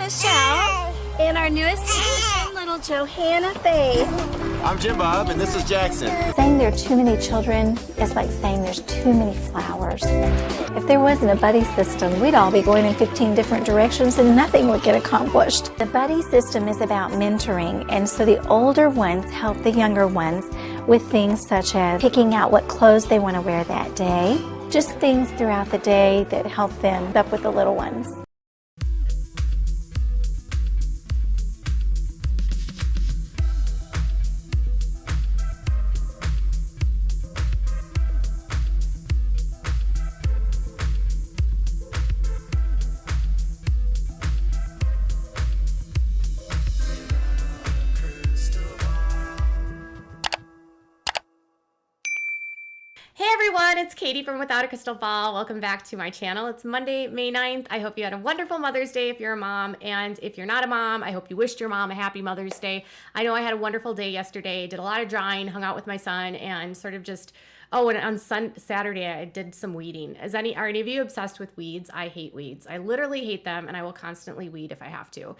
Michelle, and our newest addition, little Johanna Faye. I'm Jim Bob, and this is Jackson. Saying there are too many children is like saying there's too many flowers. If there wasn't a buddy system, we'd all be going in 15 different directions and nothing would get accomplished. The buddy system is about mentoring, and so the older ones help the younger ones with things such as picking out what clothes they want to wear that day, just things throughout the day that help them keep up with the little ones. Hey everyone, it's Katie from Without a Crystal Ball. Welcome back to my channel. It's Monday, May 9th. I hope you had a wonderful Mother's Day if you're a mom, and if you're not a mom, I hope you wished your mom a happy Mother's Day. I know I had a wonderful day yesterday, did a lot of drawing, hung out with my son, and sort of just, and on Saturday I did some weeding. Are any of you obsessed with weeds? I hate weeds. I literally hate them, and I will constantly weed if I have to.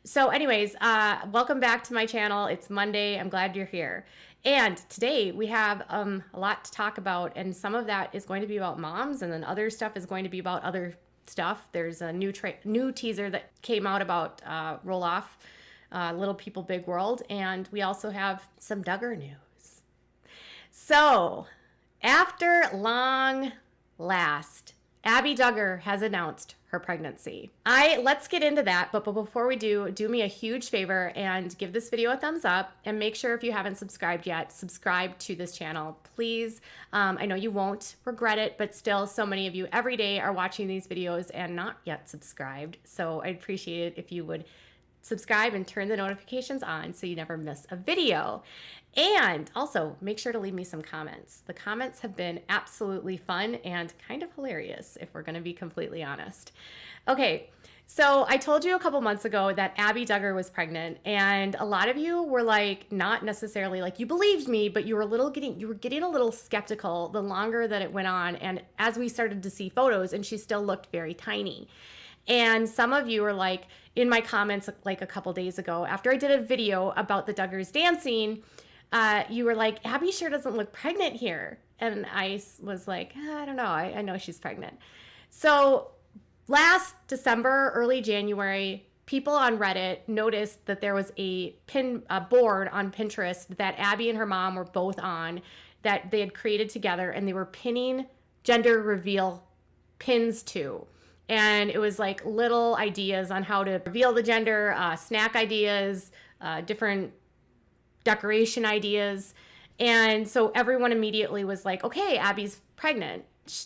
So anyways, welcome back to my channel. It's Monday. I'm glad you're here. And today we have a lot to talk about, and some of that is going to be about moms, and then other stuff is going to be about other stuff. There's a new teaser that came out about Roll Off, Little People Big World, and we also have some Duggar news. So, after long last, Abbie Duggar has announced her pregnancy. Let's get into that, but before we do me a huge favor and give this video a thumbs up, and make sure if you haven't subscribed yet, subscribe to this channel, please. I know you won't regret it, but still so many of you every day are watching these videos and not yet subscribed, so I'd appreciate it if you would subscribe and turn the notifications on so you never miss a video. And also make sure to leave me some comments. The comments have been absolutely fun and kind of hilarious, if we're going to be completely honest. Okay, so I told you a couple months ago that Abbie Duggar was pregnant, and a lot of you were like, not necessarily like you believed me, but you were getting a little skeptical the longer that it went on, and as we started to see photos, and she still looked very tiny. And some of you were like, in my comments like a couple days ago, after I did a video about the Duggars dancing, you were like, Abbie sure doesn't look pregnant here. And I was like, I don't know, I know she's pregnant. So last December, early January, people on Reddit noticed that there was a board on Pinterest that Abbie and her mom were both on, that they had created together, and they were pinning gender reveal pins to. And it was like little ideas on how to reveal the gender, snack ideas, different decoration ideas. And so everyone immediately was like, okay, Abbie's pregnant.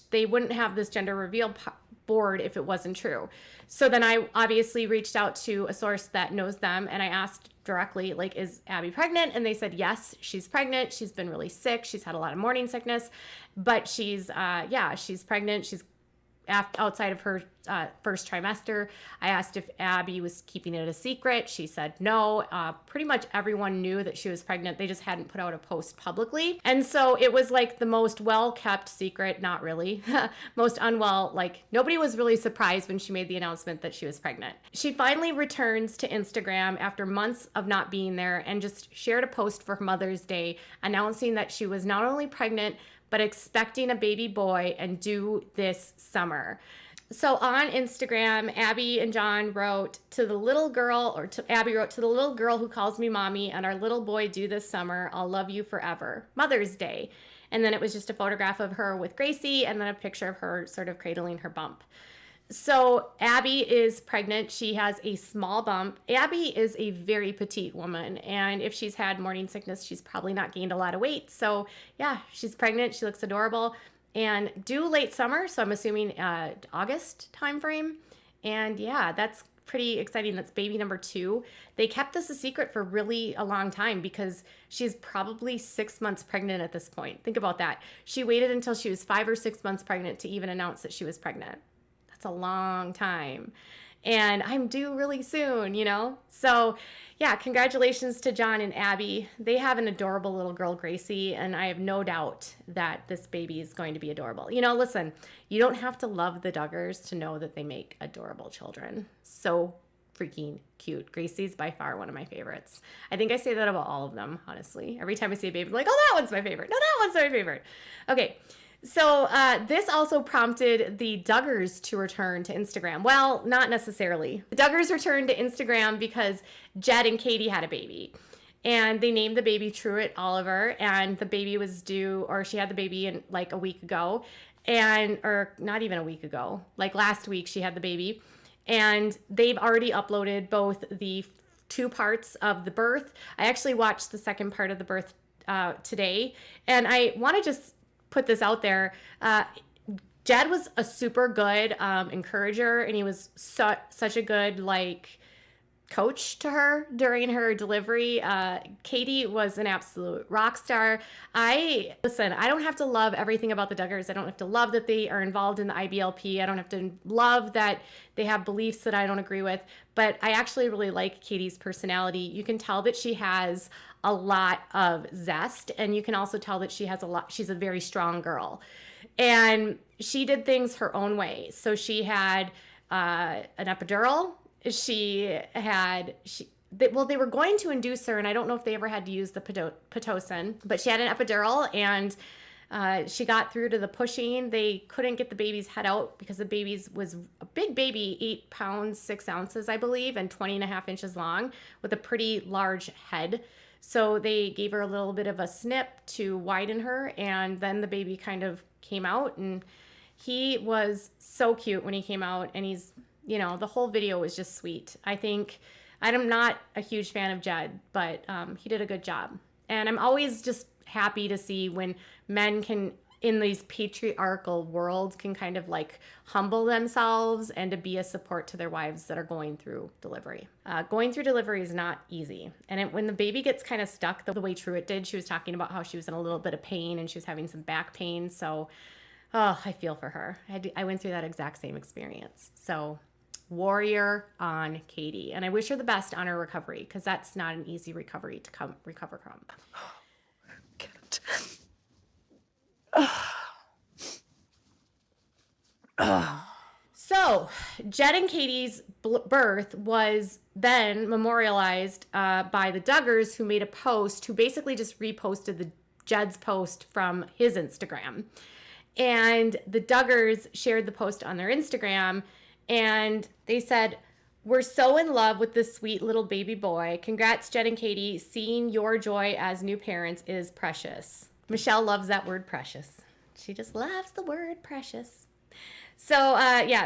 They wouldn't have this gender reveal board if it wasn't true. So then I obviously reached out to a source that knows them, and I asked directly, like, is Abbie pregnant? And they said, yes, she's pregnant. She's been really sick. She's had a lot of morning sickness, but she's pregnant. She's outside of her first trimester. I asked if Abbie was keeping it a secret. She said no. Pretty much everyone knew that she was pregnant. They just hadn't put out a post publicly. And so it was like the most well-kept secret, not really, most unwell, like nobody was really surprised when she made the announcement that she was pregnant. She finally returns to Instagram after months of not being there, and just shared a post for Mother's Day announcing that she was not only pregnant, but expecting a baby boy and due this summer. So on Instagram, Abbie and John wrote to the little girl, Abbie wrote to the little girl who calls me mommy, and our little boy due this summer. I'll love you forever. Mother's Day. And then it was just a photograph of her with Gracie, and then a picture of her sort of cradling her bump. So Abbie is pregnant. She has a small bump. Abbie is a very petite woman, and if she's had morning sickness, she's probably not gained a lot of weight. So yeah, she's pregnant. She looks adorable, and due late summer. So I'm assuming August timeframe. And yeah, that's pretty exciting. That's baby number 2. They kept this a secret for really a long time because she's probably 6 months pregnant at this point. Think about that. She waited until she was 5 or 6 months pregnant to even announce that she was pregnant. That's a long time. And I'm due really soon, you know? So yeah, congratulations to John and Abbie. They have an adorable little girl, Gracie, and I have no doubt that this baby is going to be adorable. You know, listen, you don't have to love the Duggars to know that they make adorable children. So freaking cute. Gracie's by far one of my favorites. I think I say that about all of them, honestly. Every time I see a baby, I'm like, oh, that one's my favorite. No, that one's my favorite. Okay. So this also prompted the Duggars to return to Instagram. Well, not necessarily. The Duggars returned to Instagram because Jed and Katey had a baby. And they named the baby Truett Oliver, and the baby was due, or she had the baby in like a week ago, or not even a week ago, like last week she had the baby. And they've already uploaded both the 2 parts of the birth. I actually watched the second part of the birth today, and I want to just put this out there. Jed was a super good encourager, and he was such a good coach to her during her delivery. Katey was an absolute rock star. I don't have to love everything about the Duggars. I don't have to love that they are involved in the IBLP. I don't have to love that they have beliefs that I don't agree with, but I actually really like Katey's personality. You can tell that she has a lot of zest, and you can also tell that she's a very strong girl. And she did things her own way. So she had an epidural. They were going to induce her, and I don't know if they ever had to use the Pitocin, but she had an epidural, and she got through to the pushing. They couldn't get the baby's head out because the baby was a big baby, 8 pounds, 6 ounces, I believe, and 20.5 inches long with a pretty large head. So they gave her a little bit of a snip to widen her, and then the baby kind of came out, and he was so cute when he came out, and he's, the whole video was just sweet. I'm not a huge fan of Jed, but he did a good job. And I'm always just happy to see when men can, in these patriarchal worlds, can kind of humble themselves and to be a support to their wives that are going through delivery. Going through delivery is not easy. And when the baby gets kind of stuck the way Truett did, she was talking about how she was in a little bit of pain and she was having some back pain. So, I feel for her. I went through that exact same experience. So, warrior on Katey. And I wish her the best on her recovery, because that's not an easy recovery to recover from. So, Jed and Katey's birth was then memorialized by the Duggars, who made a post, who basically just reposted Jed's post from his Instagram. And the Duggars shared the post on their Instagram, and they said, "We're so in love with this sweet little baby boy. Congrats, Jed and Katey. Seeing your joy as new parents is precious." Michelle loves that word precious. She just loves the word precious. So,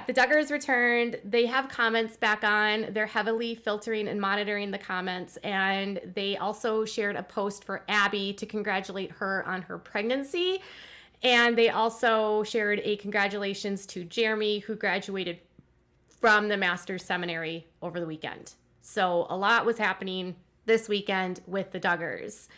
the Duggars returned. They have comments back on. They're heavily filtering and monitoring the comments. And they also shared a post for Abbie to congratulate her on her pregnancy. And they also shared a congratulations to Jeremy, who graduated from the Master's Seminary over the weekend. So a lot was happening this weekend with the Duggars.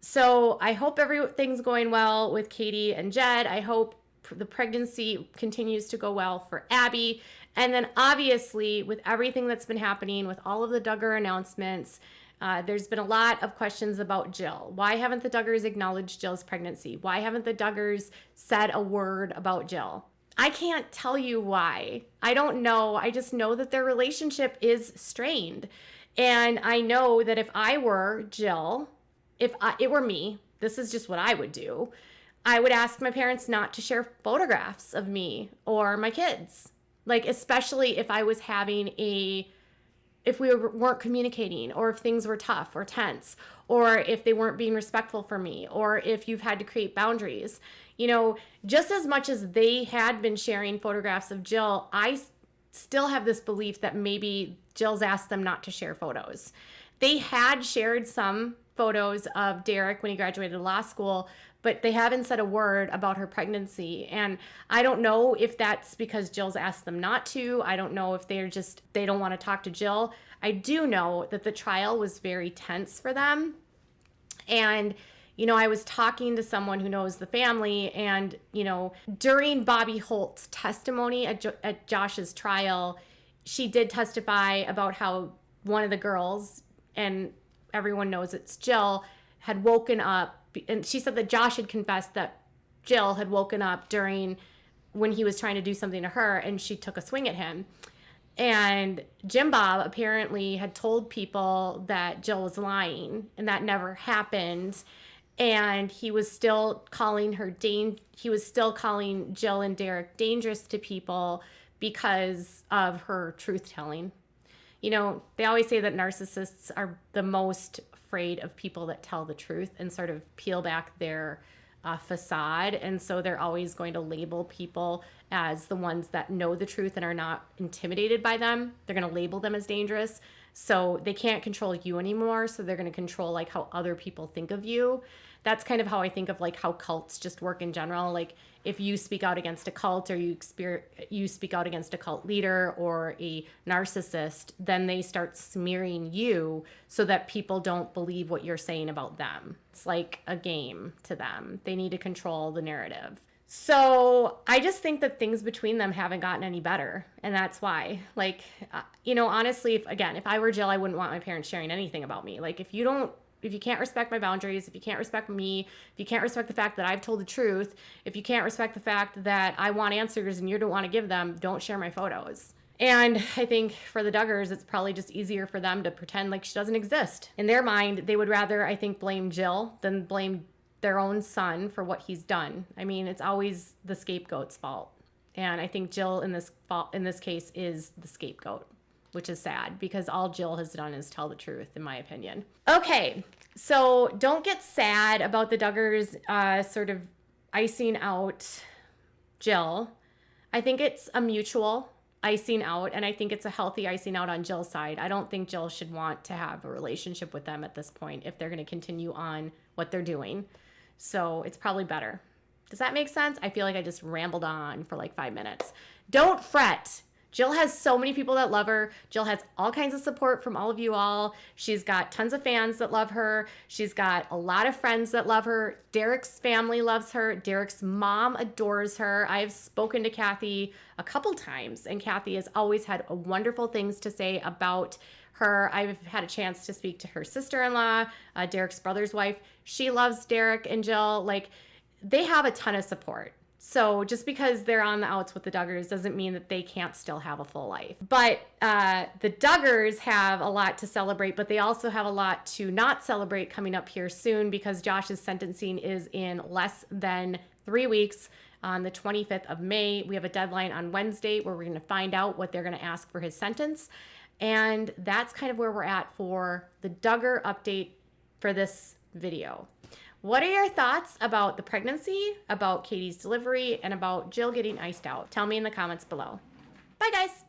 So I hope everything's going well with Katey and Jed. I hope the pregnancy continues to go well for Abbie. And then obviously with everything that's been happening with all of the Duggar announcements, there's been a lot of questions about Jill. Why haven't the Duggars acknowledged Jill's pregnancy? Why haven't the Duggars said a word about Jill? I can't tell you why. I don't know. I just know that their relationship is strained. And I know that if I were Jill, it were me, this is just what I would do. I would ask my parents not to share photographs of me or my kids. Especially if I was if we weren't communicating, or if things were tough or tense, or if they weren't being respectful for me, or if you've had to create boundaries. Just as much as they had been sharing photographs of Jill, I still have this belief that maybe Jill's asked them not to share photos. They had shared some photos of Derek when he graduated law school, but they haven't said a word about her pregnancy. And I don't know if that's because Jill's asked them not to. I don't know if they don't want to talk to Jill. I do know that the trial was very tense for them. And, I was talking to someone who knows the family, and, during Bobby Holt's testimony at Josh's trial, she did testify about how one of the girls, and everyone knows it's Jill, had woken up. And she said that Josh had confessed that Jill had woken up when he was trying to do something to her, and she took a swing at him. And Jim Bob apparently had told people that Jill was lying, and that never happened. And he was still calling Jill and Derek dangerous to people because of her truth telling. You know, they always say that narcissists are the most afraid of people that tell the truth and sort of peel back their facade. And so they're always going to label people as the ones that know the truth and are not intimidated by them. They're going to label them as dangerous. So they can't control you anymore. So they're going to control like how other people think of you. That's kind of how I think of like how cults just work in general. Like if you speak out against a cult or you speak out against a cult leader or a narcissist, then they start smearing you so that people don't believe what you're saying about them. It's like a game to them. They need to control the narrative. So I just think that things between them haven't gotten any better. And that's why, like, you know, honestly, if I were Jill, I wouldn't want my parents sharing anything about me. Like if you can't respect my boundaries, if you can't respect me, if you can't respect the fact that I've told the truth, if you can't respect the fact that I want answers and you don't want to give them, don't share my photos. And I think for the Duggars, it's probably just easier for them to pretend like she doesn't exist. In their mind, they would rather, I think, blame Jill than blame their own son for what he's done. I mean, it's always the scapegoat's fault. And I think Jill in this case is the scapegoat, which is sad because all Jill has done is tell the truth, in my opinion. Okay, so don't get sad about the Duggars sort of icing out Jill. I think it's a mutual icing out, and I think it's a healthy icing out on Jill's side. I don't think Jill should want to have a relationship with them at this point if they're going to continue on what they're doing. So it's probably better. Does that make sense? I feel like I just rambled on for like 5 minutes. Don't fret. Jill has so many people that love her. Jill has all kinds of support from all of you all. She's got tons of fans that love her. She's got a lot of friends that love her. Derek's family loves her. Derek's mom adores her. I've spoken to Kathy a couple times, and Kathy has always had wonderful things to say about her. I've had a chance to speak to her sister-in-law, Derek's brother's wife. She loves Derek and Jill. Like, they have a ton of support. So just because they're on the outs with the Duggars doesn't mean that they can't still have a full life. But the Duggars have a lot to celebrate, but they also have a lot to not celebrate coming up here soon because Josh's sentencing is in less than 3 weeks. On the 25th of May, we have a deadline on Wednesday where we're going to find out what they're going to ask for his sentence. And that's kind of where we're at for the Duggar update for this video. What are your thoughts about the pregnancy, about Katie's delivery, and about Jill getting iced out? Tell me in the comments below. Bye, guys.